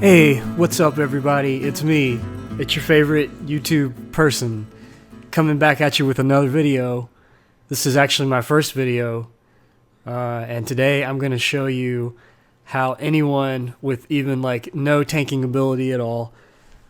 Hey, what's up everybody? It's me. It's your favorite YouTube person coming back at you with another video. This is actually my first video, and today I'm going to show you how anyone with even like no tanking ability at all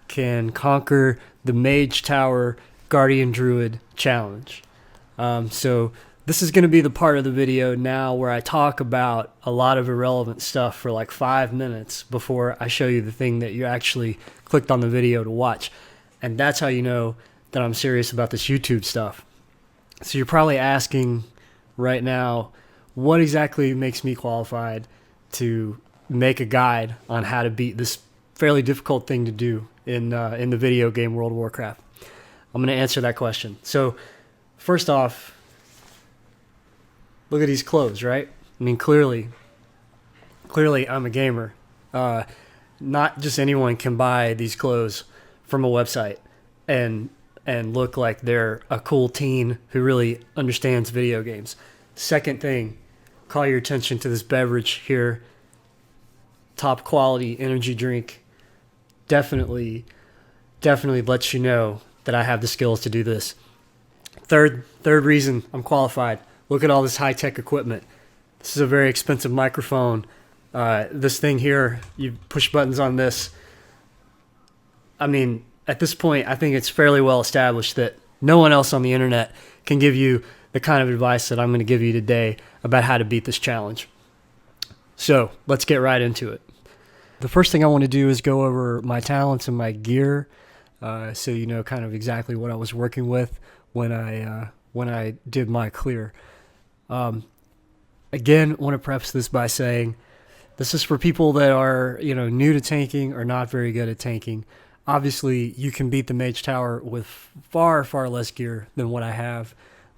can conquer the Mage Tower Guardian Druid challenge. So this is going to be the part of the video now where I talk about a lot of irrelevant stuff for like 5 minutes before I show you the thing that you actually clicked on the video to watch. And that's how you know that I'm serious about this YouTube stuff. So you're probably asking right now, what exactly makes me qualified to make a guide on how to beat this fairly difficult thing to do in the video game World of Warcraft? I'm going to answer that question. So first off, look at these clothes, right? I mean, clearly I'm a gamer. Not just anyone can buy these clothes from a website and look like they're a cool teen who really understands video games. Second thing, call your attention to this beverage here. Top quality energy drink. Definitely lets you know that I have the skills to do this. Third reason I'm qualified. Look at all this high-tech equipment. This is a very expensive microphone. This thing here, you push buttons on this. I mean, at this point, I think it's fairly well established that no one else on the internet can give you the kind of advice that I'm going to give you today about how to beat this challenge. So let's get right into it. The first thing I want to do is go over my talents and my gear, so you know kind of exactly what I was working with when I did my clear. Again, want to preface this by saying this is for people that are, new to tanking or not very good at tanking. Obviously, you can beat the Mage Tower with far less gear than what I have.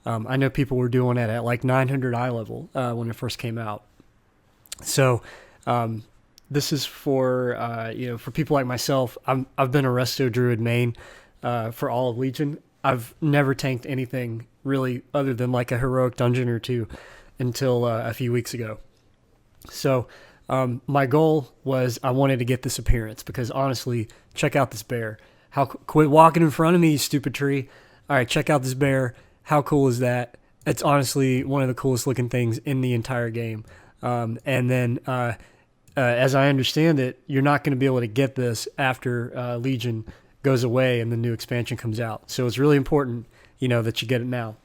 I know people were doing it at like 900 eye level when it first came out. So this is for for people like myself. I've been a Resto Druid main for all of Legion. I've never tanked anything really other than like a heroic dungeon or two until a few weeks ago. So my goal was I wanted to get this appearance because honestly, check out this bear. Quit walking in front of me, you stupid tree. All right, check out this bear. How cool is that? It's honestly one of the coolest looking things in the entire game. And then as I understand it, you're not going to be able to get this after Legion goes away and the new expansion comes out. So it's really important, that you get it now.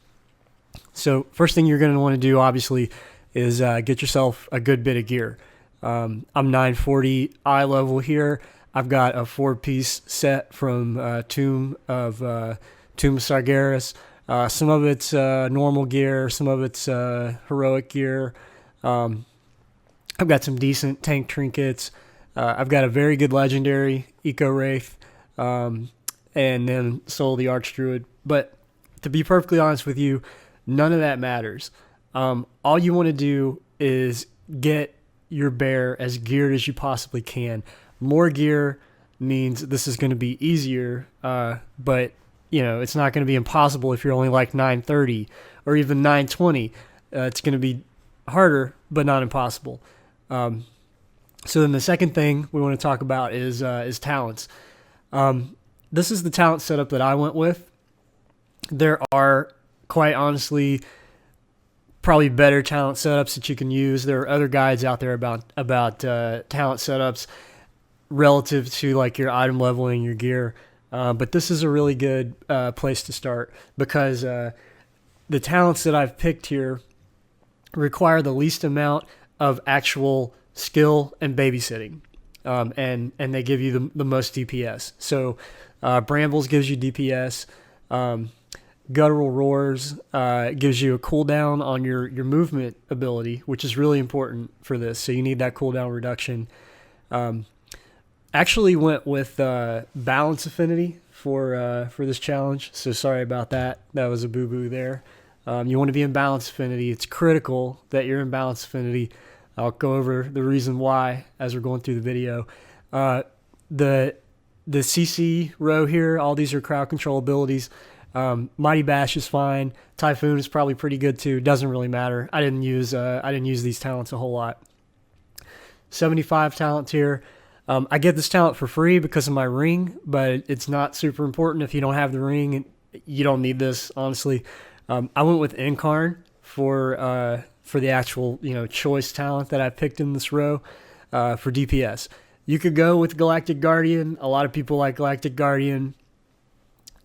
So first thing you're going to want to do, obviously, is get yourself a good bit of gear. I'm 940 eye level here. I've got a 4-piece set from Tomb of Sargeras. Some of it's normal gear, some of it's heroic gear. I've got some decent tank trinkets. I've got a very good legendary Ekowraith. And then Soul of the Archdruid. But to be perfectly honest with you, none of that matters. All you want to do is get your bear as geared as you possibly can. More gear means this is going to be easier, but it's not going to be impossible if you're only like 930 or even 920. It's going to be harder, but not impossible. So then the second thing we want to talk about is talents. This is the talent setup that I went with. There are, quite honestly, probably better talent setups that you can use. There are other guides out there about talent setups relative to like your item leveling, your gear. But this is a really good place to start because the talents that I've picked here require the least amount of actual skill and babysitting. And they give you the most DPS. So Brambles gives you DPS. Guttural Roars gives you a cooldown on your movement ability, which is really important for this. So you need that cooldown reduction. Actually went with Balance Affinity for this challenge. So sorry about that. That was a boo-boo there. You want to be in Balance Affinity. It's critical that you're in Balance Affinity. I'll go over the reason why as we're going through the video. The CC row here, all these are crowd control abilities. Mighty Bash is fine. Typhoon is probably pretty good too. Doesn't really matter. I didn't use these talents a whole lot. 75 talents here. I get this talent for free because of my ring, but it's not super important if you don't have the ring. You don't need this, honestly. I went with Incarn for the actual choice talent that I picked in this row for DPS. You could go with Galactic Guardian. A lot of people like Galactic Guardian.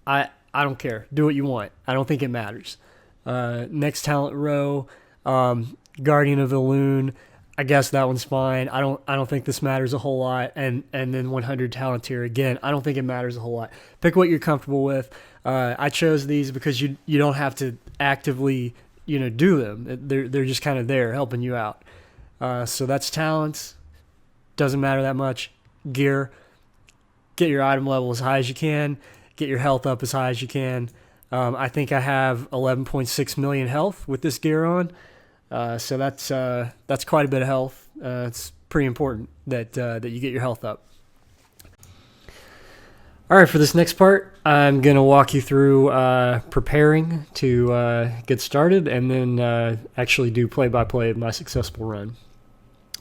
I don't care. Do what you want. I don't think it matters. Next talent row, Guardian of Elune. I guess that one's fine. I don't think this matters a whole lot. And then 100 talent tier again. I don't think it matters a whole lot. Pick what you're comfortable with. I chose these because you don't have to actively do them. They're just kind of there helping you out. So that's talents. Doesn't matter that much. Gear. Get your item level as high as you can. Get your health up as high as you can. I think I have 11.6 million health with this gear on. So that's quite a bit of health. It's pretty important that you get your health up. All right, for this next part, I'm going to walk you through preparing to get started and then actually do play-by-play of my successful run.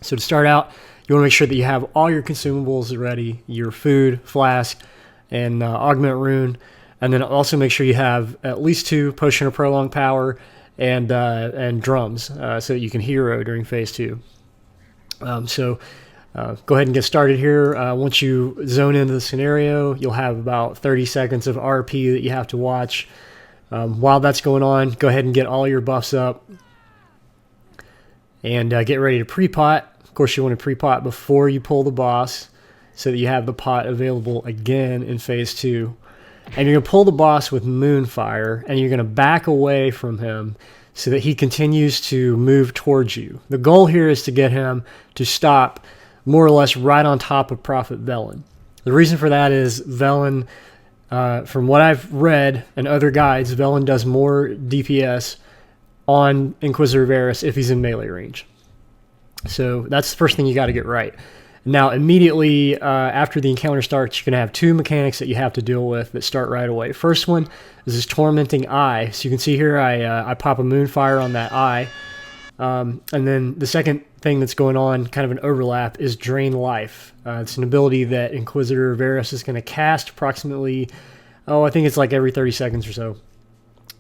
So to start out, you want to make sure that you have all your consumables ready, your food, flask, and augment rune, and then also make sure you have at least 2 potion of prolonged power and drums so that you can hero during phase 2. So go ahead and get started here. Once you zone into the scenario, you'll have about 30 seconds of RP that you have to watch. While that's going on, go ahead and get all your buffs up and get ready to pre-pot. Of course, you want to pre-pot before you pull the boss so that you have the pot available again in phase 2. And you're going to pull the boss with Moonfire, and you're going to back away from him so that he continues to move towards you. The goal here is to get him to stop more or less right on top of Prophet Velen. The reason for that is Velen, from what I've read and other guides, Velen does more DPS on Inquisitor Varus if he's in melee range. So that's the first thing you got to get right. Now, immediately after the encounter starts, you're going to have 2 mechanics that you have to deal with that start right away. First one is this Tormenting Eye. So you can see here I pop a Moonfire on that eye. And then the second thing that's going on, kind of an overlap, is Drain Life. It's an ability that Inquisitor Varus is going to cast approximately, I think it's like every 30 seconds or so.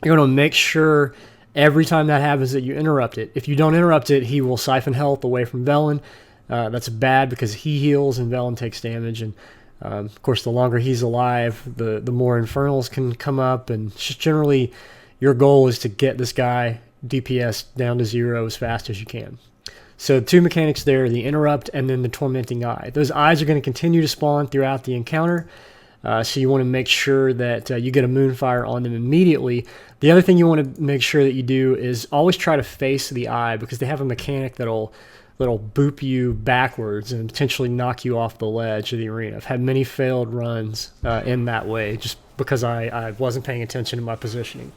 You're going to make sure every time that happens that you interrupt it. If you don't interrupt it, he will siphon health away from Velen. That's bad because he heals and Velen takes damage. And of course, the longer he's alive, the more Infernals can come up. And just generally, your goal is to get this guy DPS down to 0 as fast as you can. So 2 mechanics there, the interrupt and then the Tormenting Eye. Those eyes are going to continue to spawn throughout the encounter. So you want to make sure that you get a Moonfire on them immediately. The other thing you want to make sure that you do is always try to face the eye because they have a mechanic that'll boop you backwards and potentially knock you off the ledge of the arena. I've had many failed runs in that way just because I wasn't paying attention to my positioning.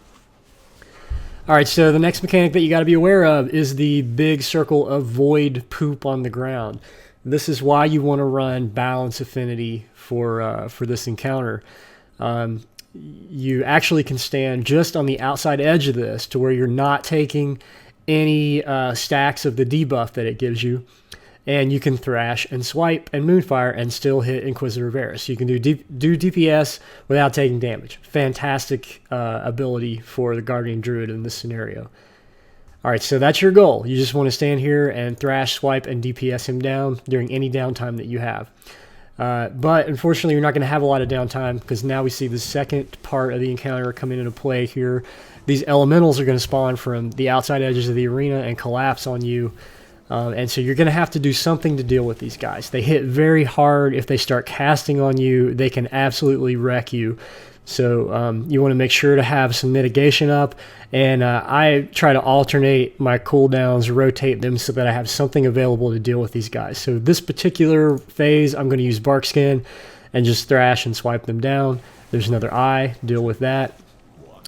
All right, so the next mechanic that you got to be aware of is the big circle of void poop on the ground. This is why you want to run Balance Affinity for this encounter. You actually can stand just on the outside edge of this to where you're not taking any stacks of the debuff that it gives you, and you can thrash and swipe and Moonfire and still hit Inquisitor Varus. You can do DPS without taking damage. Fantastic ability for the Guardian Druid in this scenario. All right, so that's your goal. You just want to stand here and thrash, swipe, and DPS him down during any downtime that you have. But unfortunately, you're not going to have a lot of downtime because now we see the second part of the encounter coming into play here. These elementals are going to spawn from the outside edges of the arena and collapse on you. And so you're going to have to do something to deal with these guys. They hit very hard. If they start casting on you, they can absolutely wreck you. So you want to make sure to have some mitigation up. And I try to alternate my cooldowns, rotate them so that I have something available to deal with these guys. So this particular phase, I'm going to use Barkskin and just thrash and swipe them down. There's another eye, deal with that.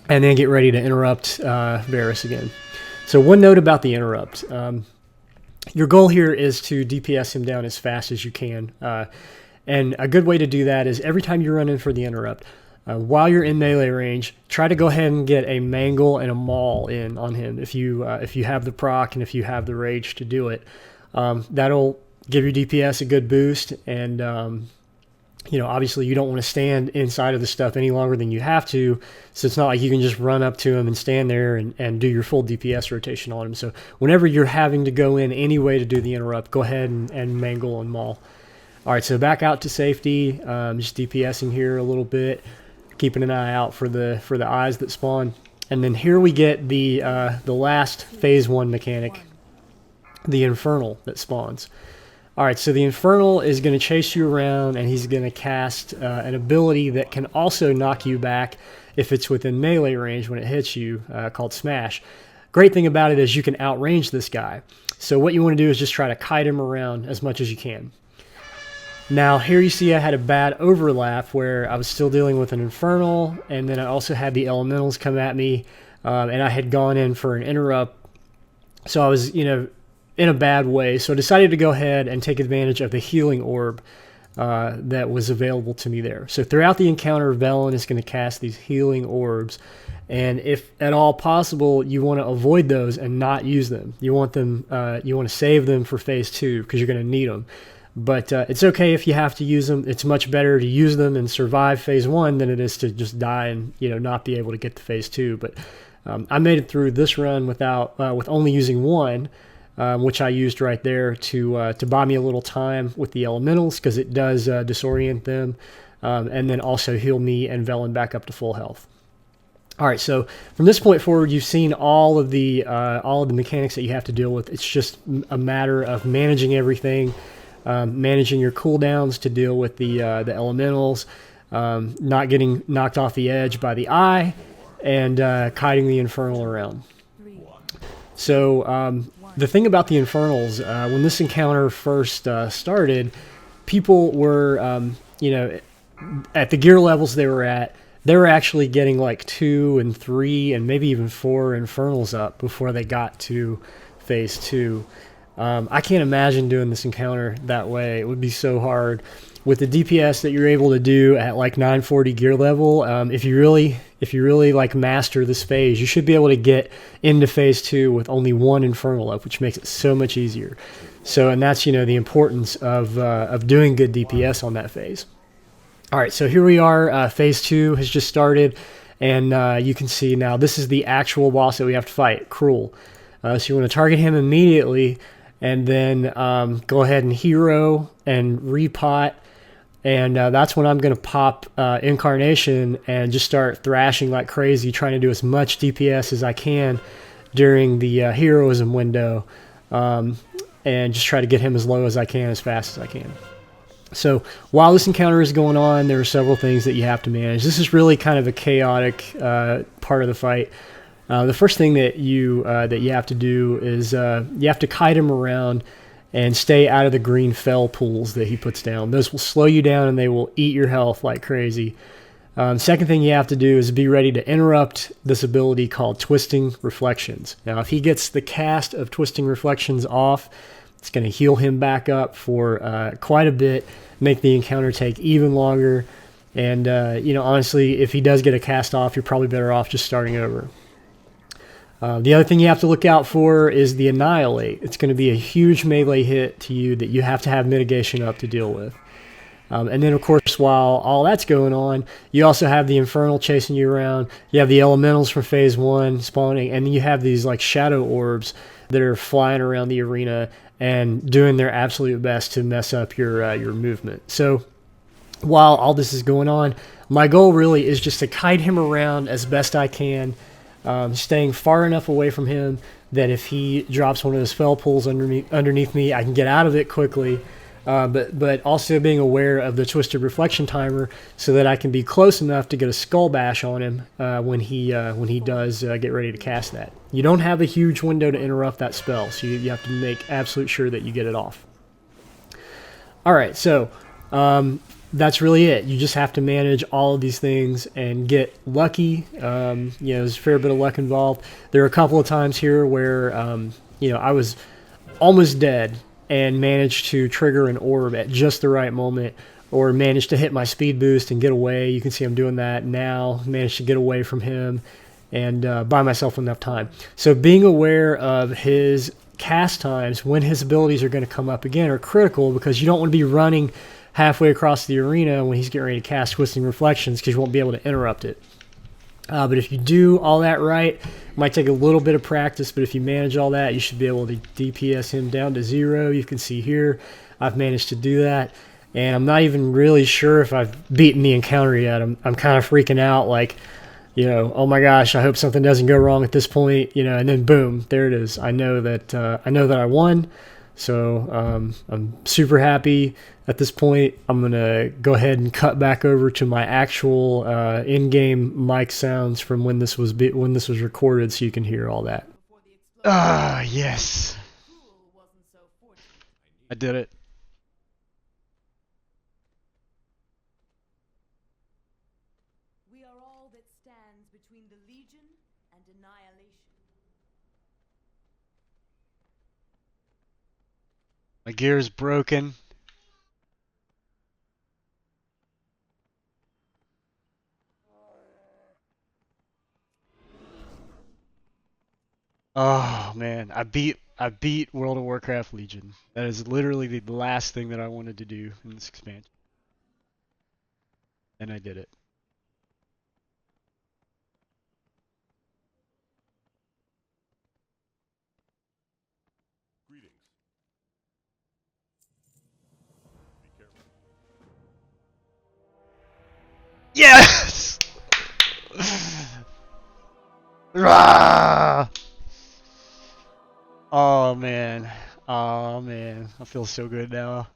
And then get ready to interrupt Varus again. So one note about the interrupt. Your goal here is to DPS him down as fast as you can. And a good way to do that is every time you run in for the interrupt, while you're in melee range, try to go ahead and get a Mangle and a Maul in on him if you have the proc and if you have the rage to do it. That'll give your DPS a good boost, and you know, obviously you don't want to stand inside of the stuff any longer than you have to, so it's not like you can just run up to him and stand there and do your full DPS rotation on him. So whenever you're having to go in anyway to do the interrupt, go ahead and mangle and maul. All right, so back out to safety, just DPSing here a little bit, keeping an eye out for the eyes that spawn. And then here we get the last phase 1 mechanic, the Infernal that spawns. Alright, so the Infernal is going to chase you around, and he's going to cast an ability that can also knock you back if it's within melee range when it hits you, called Smash. Great thing about it is you can outrange this guy. So what you want to do is just try to kite him around as much as you can. Now here you see I had a bad overlap where I was still dealing with an Infernal, and then I also had the Elementals come at me, and I had gone in for an interrupt. So I was, you know, in a bad way, so I decided to go ahead and take advantage of the healing orb that was available to me there. So throughout the encounter, Velen is going to cast these healing orbs, and if at all possible, you want to avoid those and not use them. You want them, you want to save them for phase 2 because you're going to need them. But it's okay if you have to use them. It's much better to use them and survive phase 1 than it is to just die and, you know, not be able to get to phase 2. But I made it through this run without with only using one. Which I used right there to buy me a little time with the Elementals, because it does disorient them, and then also heal me and Velen back up to full health. All right, so from this point forward, you've seen all of the mechanics that you have to deal with. It's just a matter of managing everything, managing your cooldowns to deal with the Elementals, not getting knocked off the edge by the eye, and kiting the Infernal around. So the thing about the Infernals, when this encounter first started, people were, you know, at the gear levels they were at, they were actually getting like 2 and 3 and maybe even 4 Infernals up before they got to phase 2. I can't imagine doing this encounter that way. It would be so hard. With the DPS that you're able to do at like 940 gear level, if you really like master this phase, you should be able to get into phase 2 with only 1 Infernal up, which makes it so much easier. So, and that's, you know, the importance of doing good DPS on that phase. All right, so here we are. Phase 2 has just started, and you can see now this is the actual boss that we have to fight, Cruel. So you want to target him immediately, and then go ahead and hero and repot. And that's when I'm going to pop Incarnation and just start thrashing like crazy, trying to do as much DPS as I can during the heroism window, and just try to get him as low as I can, as fast as I can. So while this encounter is going on, there are several things that you have to manage. This is really kind of a chaotic part of the fight. The first thing that you have to do is you have to kite him around and stay out of the green fell pools that he puts down. Those will slow you down and they will eat your health like crazy. Second thing you have to do is be ready to interrupt this ability called Twisting Reflections. Now, if he gets the cast of Twisting Reflections off, it's going to heal him back up for quite a bit, make the encounter take even longer. And, you know, honestly, if he does get a cast off, you're probably better off just starting over. The other thing you have to look out for is the Annihilate. It's going to be a huge melee hit to you that you have to have mitigation up to deal with. And then, of course, while all that's going on, you also have the Infernal chasing you around. You have the Elementals from phase 1 spawning, and then you have these like shadow orbs that are flying around the arena and doing their absolute best to mess up your movement. So while all this is going on, my goal really is just to kite him around as best I can, staying far enough away from him that if he drops one of those fell pools underneath me, I can get out of it quickly. But also being aware of the Twisted Reflection timer so that I can be close enough to get a Skull Bash on him when he does get ready to cast that. You don't have a huge window to interrupt that spell, so you have to make absolute sure that you get it off. Alright, so that's really it. You just have to manage all of these things and get lucky. You know, there's a fair bit of luck involved. There are a couple of times here where you know, I was almost dead and managed to trigger an orb at just the right moment, or managed to hit my speed boost and get away. You can see I'm doing that now. Managed to get away from him and buy myself enough time. So being aware of his cast times when his abilities are going to come up again are critical, because you don't want to be running halfway across the arena when he's getting ready to cast Twisting Reflections, because you won't be able to interrupt it. But if you do all that right, it might take a little bit of practice, but if you manage all that, you should be able to DPS him down to 0. You can see here, I've managed to do that. And I'm not even really sure if I've beaten the encounter yet. I'm kind of freaking out, like, you know, oh my gosh, I hope something doesn't go wrong at this point, you know, and then boom, there it is. I know that I won. So I'm super happy. At this point, I'm gonna go ahead and cut back over to my actual in-game mic sounds from when this was recorded, so you can hear all that. Ah, yes, I did it. We are all that stands between the Legion and annihilation. My gear is broken. Oh man, I beat World of Warcraft Legion. That is literally the last thing that I wanted to do in this expansion. And I did it. Greetings. Be careful. Yes! Rah! Oh man. Oh man. I feel so good now.